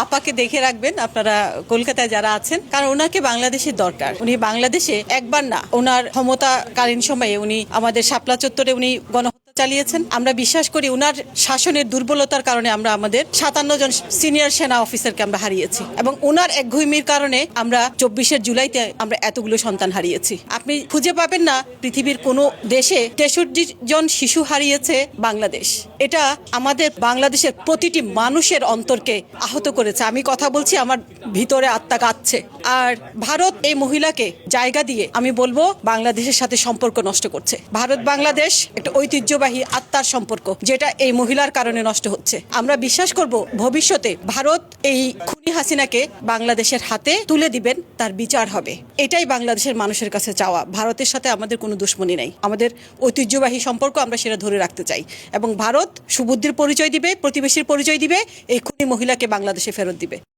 আপাকে দেখে রাখবেন আপনারা কলকাতায় যারা আছেন, কারণ ওনাকে বাংলাদেশের দরকার। উনি বাংলাদেশে একবার না, ওনার ক্ষমতাকালীন সময়ে উনি আমাদের শাপলা চত্বরে উনি গণহত্যা চালিয়েছেন। আমরা বিশ্বাস করি উনার শাসনের দুর্বলতার কারণে আমরা আমাদের 57 জন সিনিয়র সেনা অফিসারকে আমরা হারিয়েছি, এবং ওনার একঘুমির কারণে আমরা 24 জুলাইতে আমরা এতগুলো সন্তান হারিয়েছি। আপনি খুঁজে পাবেন না পৃথিবীর কোনো দেশে 63 জন শিশু হারিয়েছে বাংলাদেশ। এটা আমাদের বাংলাদেশের প্রতিটি মানুষের অন্তরকে আহত করেছে। আমি কথা বলছি, আমার ভিতরে আত্মা কাঁদছে। আর ভারত এই মহিলাকে জায়গা দিয়ে আমি বলবো বাংলাদেশের সাথে সম্পর্ক নষ্ট করছে। ভারত বাংলাদেশ একটা ঐতিহ্যবাহী আত্মার সম্পর্ক, যেটা এই মহিলার কারণে নষ্ট হচ্ছে। আমরা বিশ্বাস করব ভবিষ্যতে ভারত এই খুনি হাসিনাকে বাংলাদেশের হাতে তুলে দিবেন, তার বিচার হবে। এটাই বাংলাদেশের মানুষের কাছে চাওয়া। ভারতের সাথে আমাদের কোনো দুশ্মনী নেই, আমাদের ঐতিহ্যবাহী সম্পর্ক আমরা সেটা ধরে রাখতে চাই, এবং ভারত সুবুদ্ধির পরিচয় দিবে, প্রতিবেশীর পরিচয় দিবে, এই খুনি মহিলাকে বাংলাদেশে ফেরত দিবে।